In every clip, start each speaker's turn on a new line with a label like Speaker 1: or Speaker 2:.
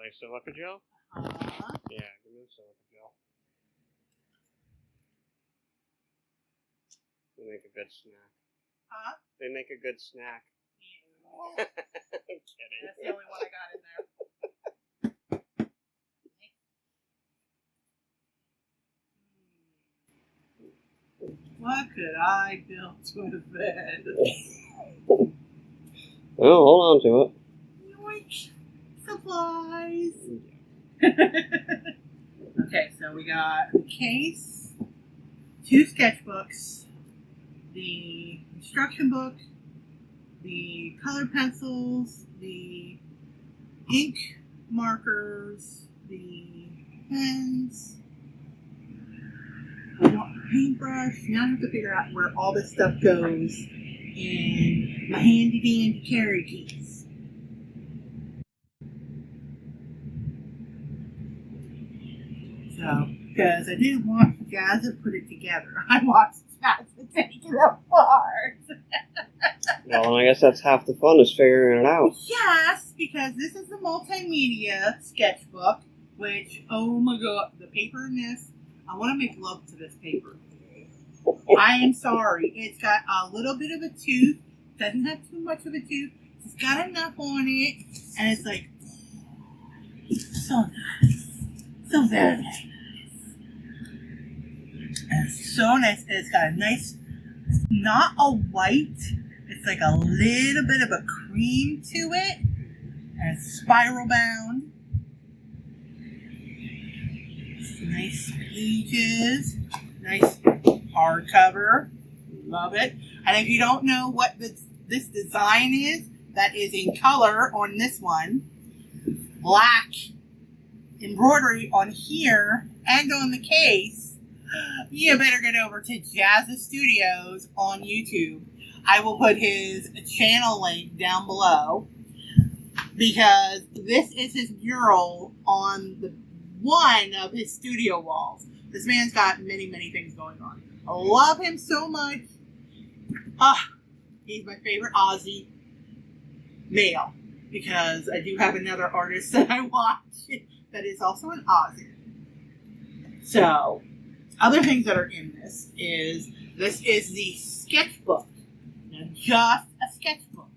Speaker 1: like silica gel? Yeah, give me the silica gel. They make a good snack.
Speaker 2: Huh?
Speaker 1: They make a good snack.
Speaker 2: Yeah.
Speaker 1: I'm kidding.
Speaker 2: That's the only one I got in there. What could I build with it?
Speaker 1: Oh, hold on to it.
Speaker 2: Yoink. Supplies. Okay, so we got the case, 2 sketchbooks, the instruction book, the color pencils, the ink markers, the pens, a paintbrush. Now I have to figure out where all this stuff goes in my handy dandy carry case. So, because I didn't watch Jazza put it together, I watched Jazza take it apart.
Speaker 1: Well, I guess that's half the fun, is figuring it out.
Speaker 2: Yes, because this is the multimedia sketchbook, which, oh my god, the paper in this, I want to make love to this paper. I am sorry. It's got a little bit of a tooth. Doesn't have too much of a tooth. It's got enough on it. And it's like, so nice. So very nice. And it's so nice. And it's got a nice, not a white, it's like a little bit of a cream to it. And it's spiral bound. Nice pages. Nice hardcover. Love it. And if you don't know what this design is, that is in color on this one. Black embroidery on here and on the case. You better get over to Jazza Studios on YouTube. I will put his channel link down below because this is his mural on the one of his studio walls. This man's got many, many things going on. I love him so much. He's my favorite Aussie male because I do have another artist that I watch that is also an Aussie. So, other things that are in this is the sketchbook. Now, just a sketchbook.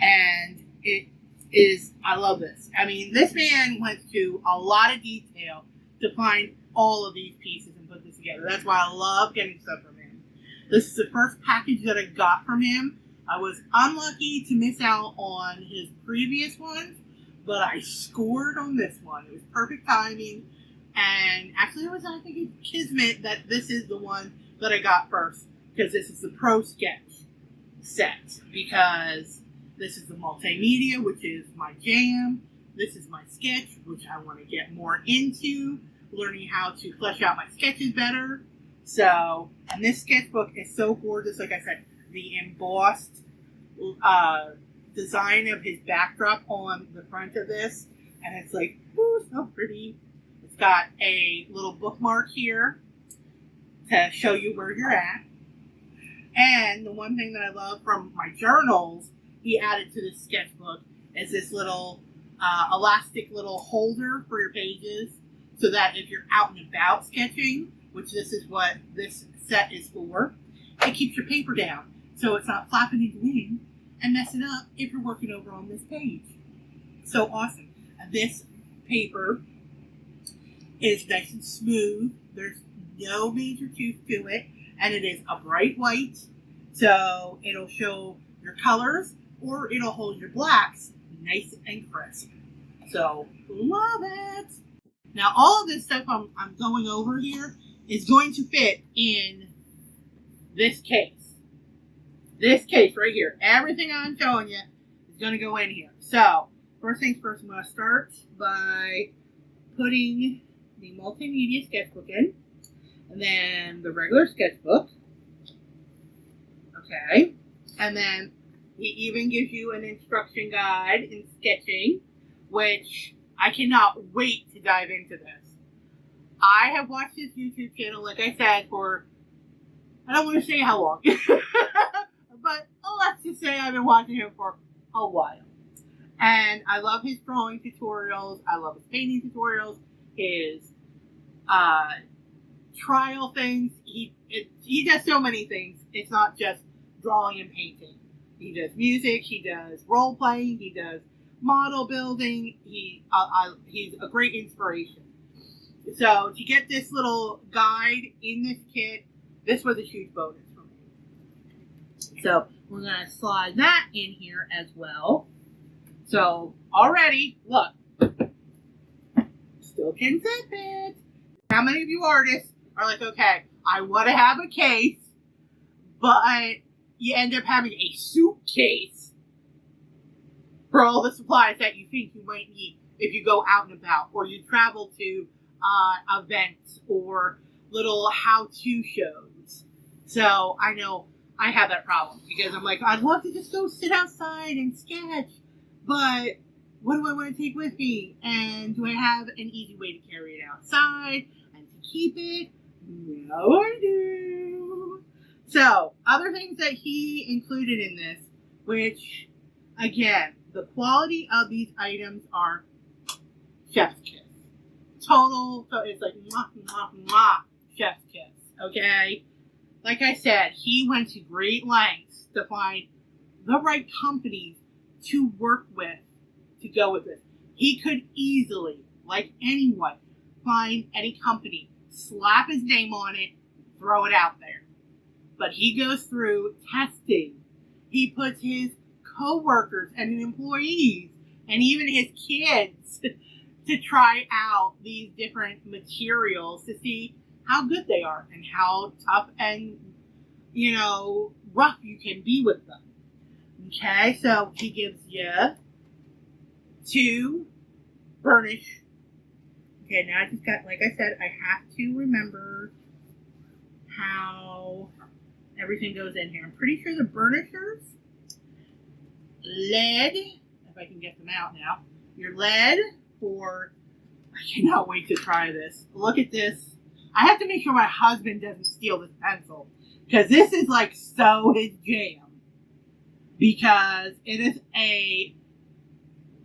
Speaker 2: And it is, I love this. I mean, this man went to a lot of detail to find all of these pieces and put this together. That's why I love getting stuff from him. This is the first package that I got from him. I was unlucky to miss out on his previous ones, but I scored on this one. It was perfect timing. And actually, it was, I think, a kismet that this is the one that I got first, because this is the prosketch set. Because this is the multimedia, which is my jam. This is my sketch, which I want to get more into, learning how to flesh out my sketches better. So, and this sketchbook is so gorgeous. Like I said, the embossed design of his backdrop on the front of this, and it's like, ooh, so pretty. It's got a little bookmark here to show you where you're at. And the one thing that I love from my journals, he added to this sketchbook, is this little elastic little holder for your pages, so that if you're out and about sketching, which this is what this set is for, it keeps your paper down, so it's not flapping in the wind and messing up if you're working over on this page. So awesome. This paper is nice and smooth. There's no major tooth to it, and it is a bright white, so it'll show your colors, or it'll hold your blacks nice and crisp. So, love it! Now, all of this stuff I'm going over here is going to fit in this case. This case right here. Everything I'm showing you is going to go in here. So, first things first, I'm going to start by putting the multimedia sketchbook in. And then the regular sketchbook. Okay. And then he even gives you an instruction guide in sketching, which I cannot wait to dive into this. I have watched this YouTube channel, like I said, for, I don't want to say how long, but let's just say I've been watching him for a while. And I love his drawing tutorials. I love his painting tutorials. His trial things. He does so many things. It's not just drawing and painting. He does music. He does role playing. He does model building. He's a great inspiration. So to get this little guide in this kit, this was a huge bonus for me. So we're going to slide that in here as well. So already, look, still can zip it. How many of you artists are like, okay, I want to have a case, but you end up having a suitcase for all the supplies that you think you might need if you go out and about, or you travel to events or little how-to shows. So I know I have that problem because I'm like, I'd love to just go sit outside and sketch, but what do I want to take with me? And do I have an easy way to carry it outside and to keep it? No, I do. So, other things that he included in this, which, again, the quality of these items are chef's kiss. Total, so it's like, mwah, mwah, mwah, chef's kiss, okay? Like I said, he went to great lengths to find the right companies to work with, to go with this. He could easily, like anyone, find any company, slap his name on it, throw it out there. But he goes through testing. He puts his co-workers and employees and even his kids to try out these different materials to see how good they are and how tough and, rough you can be with them. Okay, so he gives you 2 burnish. Okay, now I just got, like I said, I have to remember how everything goes in here. I'm pretty sure the burnishers, lead, if I can get them out now, your lead for, I cannot wait to try this. Look at this. I have to make sure my husband doesn't steal this pencil, because this is like so his jam. Because it is a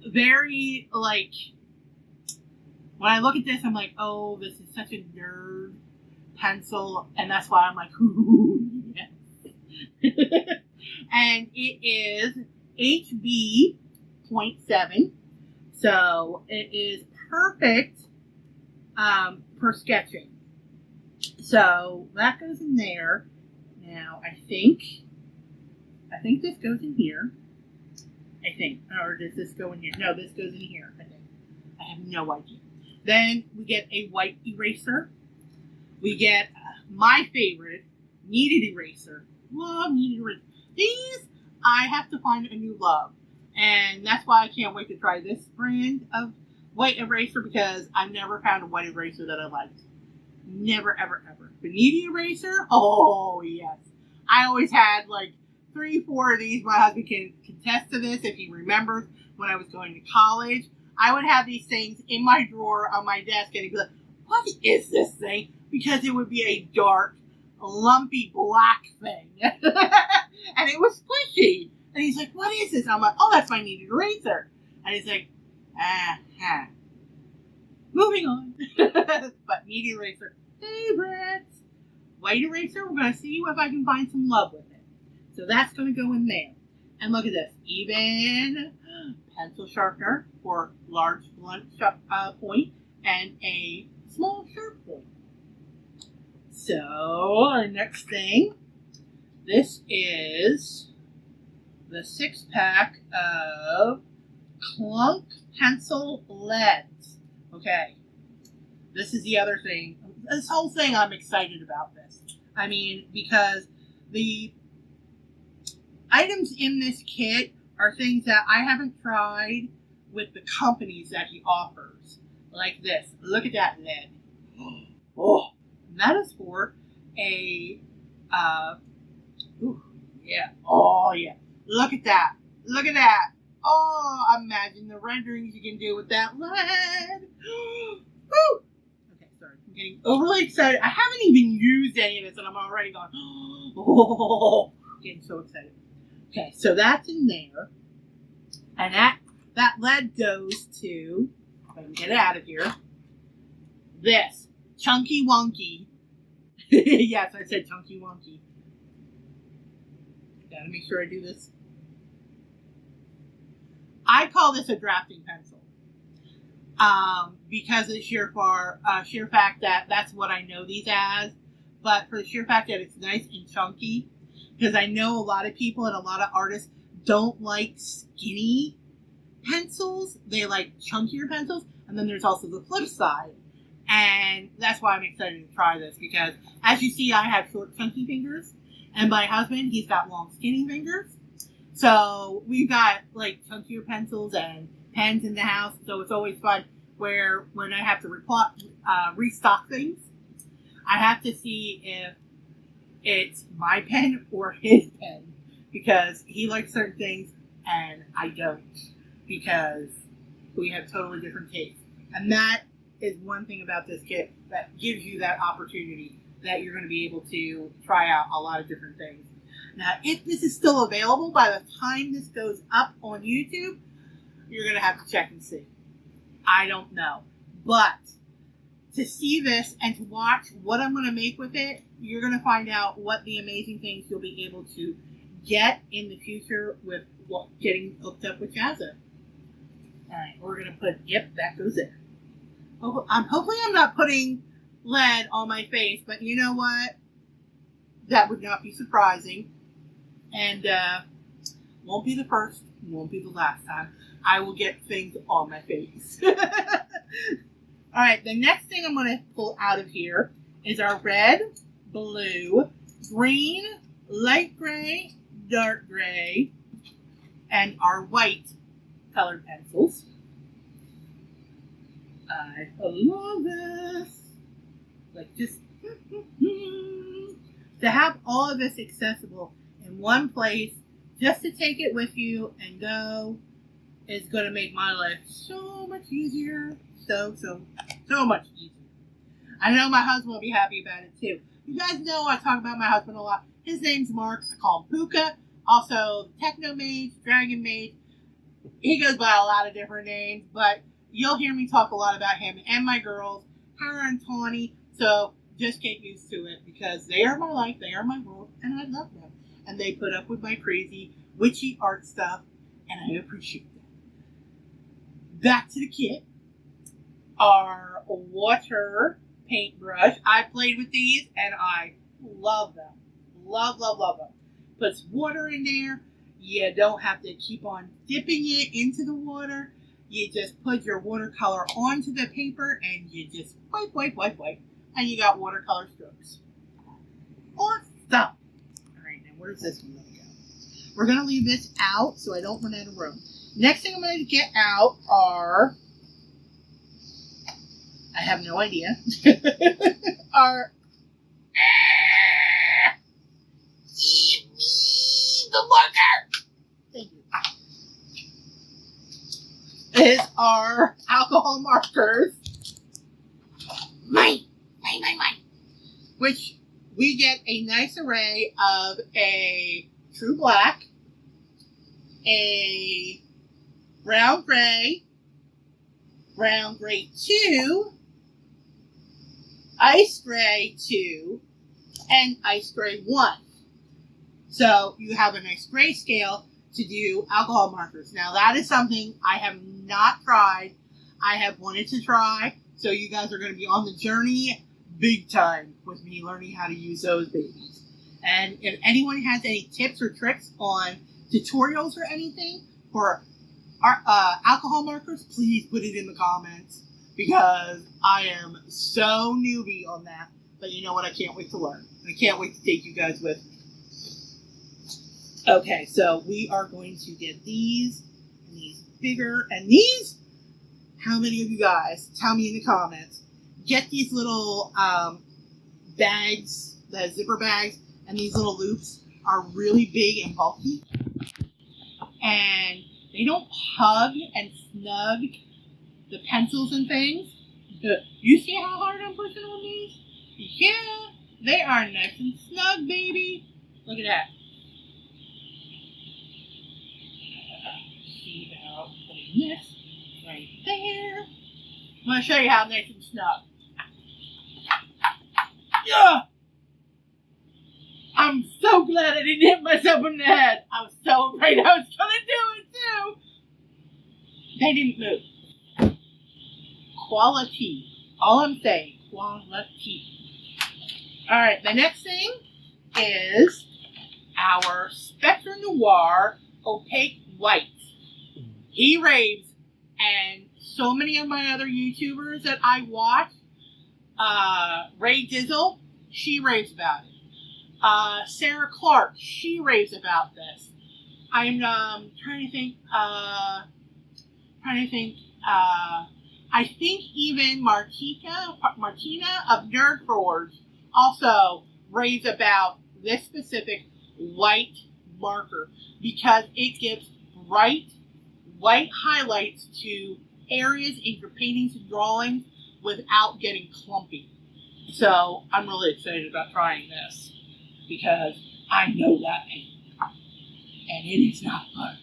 Speaker 2: very, like, when I look at this, I'm like, oh, this is such a nerd pencil, and that's why I'm like, ooh, yes. And it is HB 0.7, so it is perfect for sketching. So that goes in there. Now I think this goes in here. Or does this go in here? No, this goes in here. I think. I have no idea. Then we get a white eraser. We get my favorite, kneaded eraser. Love kneaded eraser. These, I have to find a new love. And that's why I can't wait to try this brand of white eraser, because I've never found a white eraser that I liked. Never, ever, ever. The kneaded eraser? Oh, yes. I always had like 3, 4 of these. My husband can contest to this if he remembers when I was going to college. I would have these things in my drawer on my desk, and he'd be like, what is this thing? Because it would be a dark, lumpy black thing. And it was squishy. And he's like, what is this? I'm like, oh, that's my kneaded eraser. And he's like, moving on. But kneaded eraser, favorites. White eraser, we're going to see if I can find some love with it. So that's going to go in there. And look at this. Even pencil sharpener for large blunt point and a small sharp point. So our next thing, this is the 6-pack of Clunk pencil leads. Okay, this is the other thing. This whole thing, I'm excited about this. I mean, because the items in this kit are things that I haven't tried with the companies that he offers. Like this. Look at that lead. Oh, and that is for a, oh yeah. Look at that. Look at that. Oh, imagine the renderings you can do with that lead. Woo! Okay, sorry. I'm getting overly excited. I haven't even used any of this, and I'm already going, oh, getting so excited. Okay, so that's in there. And that that lead goes to, if I can get it out of here, this Chunky Wonky. Yes, I said Chunky Wonky. Gotta make sure I do this. I call this a drafting pencil. Because of the sheer fact that that's what I know these as, but for the sheer fact that it's nice and chunky, because I know a lot of people and a lot of artists don't like skinny pencils. They like chunkier pencils, and then there's also the flip side. And that's why I'm excited to try this, because as you see, I have short, chunky fingers, and my husband, he's got long, skinny fingers. So we've got like chunkier pencils and pens in the house, so it's always fun where when I have to restock things, I have to see if it's my pen or his pen, because he likes certain things and I don't, because we have totally different tastes. And that is one thing about this kit that gives you that opportunity that you're going to be able to try out a lot of different things. Now, if this is still available by the time this goes up on YouTube, you're going to have to check and see. I don't know. But to see this and to watch what I'm going to make with it, you're going to find out what the amazing things you'll be able to get in the future with getting hooked up with Jazza. Alright, we're going to put, yep, that goes in. Hopefully I'm not putting lead on my face, but you know what? That would not be surprising. And won't be the first, won't be the last time I will get things on my face. Alright, the next thing I'm going to pull out of here is our red, blue, green, light gray, dark gray, and our white colored pencils. I love this. Like, just to have all of this accessible in one place, just to take it with you and go, is going to make my life so much easier. So much easier. I know my husband will be happy about it too. You guys know I talk about my husband a lot. His name's Mark. I call him Puka. Also, Techno Mage, Dragon Mage. He goes by a lot of different names, but you'll hear me talk a lot about him and my girls, Hera and Tawny. So just get used to it, because they are my life, they are my world, and I love them. And they put up with my crazy, witchy art stuff, and I appreciate that. Back to the kit. Our water paintbrush. I played with these and I love them. Love, love, love them. Puts water in there. You don't have to keep on dipping it into the water. You just put your watercolor onto the paper and you just wipe, wipe, wipe, wipe. And you got watercolor strokes. Awesome. Alright, now where's this one going to go? We're going to leave this out so I don't run out of room. Next thing I'm going to get out are, I have no idea, are, give me the marker! Thank you. Is our alcohol markers. Mine. Which we get a nice array of a true black, a brown gray 2, ice gray 2, and ice gray 1. So you have a nice grayscale to do alcohol markers. Now that is something I have not tried. I have wanted to try. So you guys are going to be on the journey big time with me learning how to use those babies. And if anyone has any tips or tricks on tutorials or anything for our alcohol markers, please put it in the comments, because I am so newbie on that. But you know what? I can't wait to learn. I can't wait to take you guys with me. Okay, so we are going to get these, and these bigger, and these. How many of you guys, tell me in the comments, get these little bags, the zipper bags, and these little loops are really big and bulky. And they don't hug and snug the pencils and things. You see how hard I'm pushing on these? Yeah, they are nice and snug, baby. Look at that. See how, put it this right there. I'm going to show you how nice and snug. Yeah! I'm so glad I didn't hit myself in the head. I was so afraid I was going to do it too. They didn't move. Quality. All I'm saying, quality. Alright, the next thing is our Spectre Noir Opaque White. He raves, and so many of my other YouTubers that I watch, Ray Dizzle, she raves about it. Sarah Clark, she raves about this. I'm trying to think. I think even Martina of Nerd Forge also raves about this specific white marker because it gives bright white highlights to areas in your paintings and drawings without getting clumpy. So I'm really excited about trying this because I know that paint and it is not fun.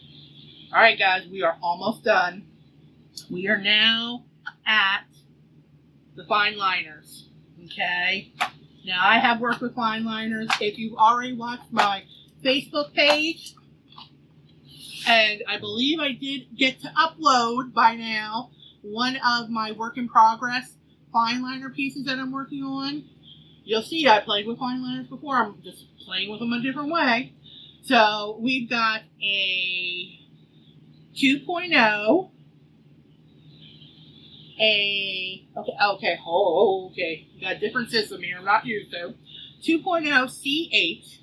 Speaker 2: Alright guys, we are almost done. We are now at the fine liners. Okay? Now I have worked with fine liners. If you've already watched my Facebook page, and I believe I did get to upload by now one of my work in progress fine liner pieces that I'm working on. You'll see I played with fine liners before. I'm just playing with them a different way. So we've got a 2.0, okay, we got a different system here. I'm not used to 2.0 CH,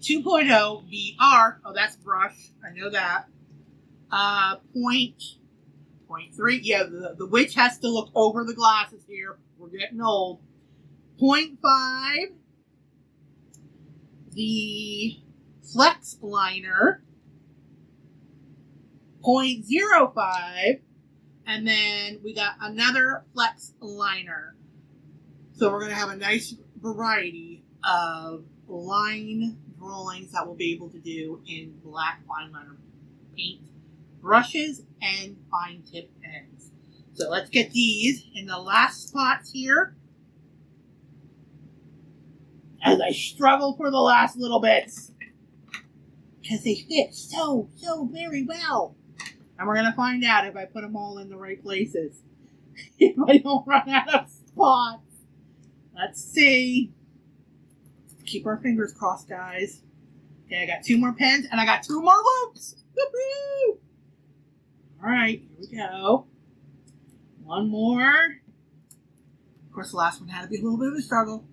Speaker 2: 2.0 VR. Oh, that's brush. I know that. Point 0.3. Yeah, the witch has to look over the glasses here. We're getting old. 0.5. The flex liner. 0.05. And then we got another flex liner. So we're going to have a nice variety of line drawings that we'll be able to do in black fine liner paint brushes and fine tip pens. So let's get these in the last spots here as I struggle for the last little bits because they fit so very well. And we're going to find out if I put them all in the right places. If I don't run out of spots. Let's see. Keep our fingers crossed, guys. Okay, I got 2 more pens and I got 2 more loops. Woo-hoo! Alright, here we go. 1 more. Of course, the last one had to be a little bit of a struggle.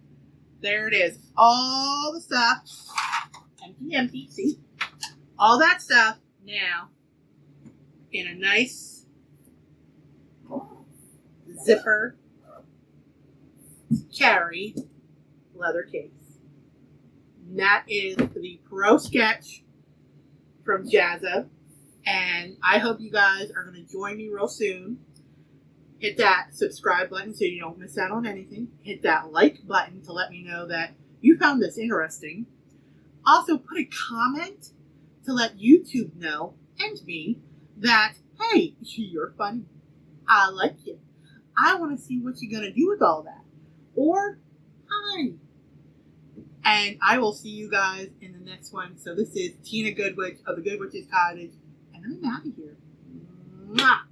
Speaker 2: There it is. All the stuff. Empty, see? All that stuff now in a nice zipper carry leather case. And that is the prosketch from Jazza. And I hope you guys are going to join me real soon. Hit that subscribe button so you don't miss out on anything. Hit that like button to let me know that you found this interesting. Also, put a comment to let YouTube know and me that, hey, you're funny. I like you. I want to see what you're going to do with all that. Or, hi. And I will see you guys in the next one. So this is Tina Goodwitch of the Good Witch's Cottage. And I'm out of here. Mwah.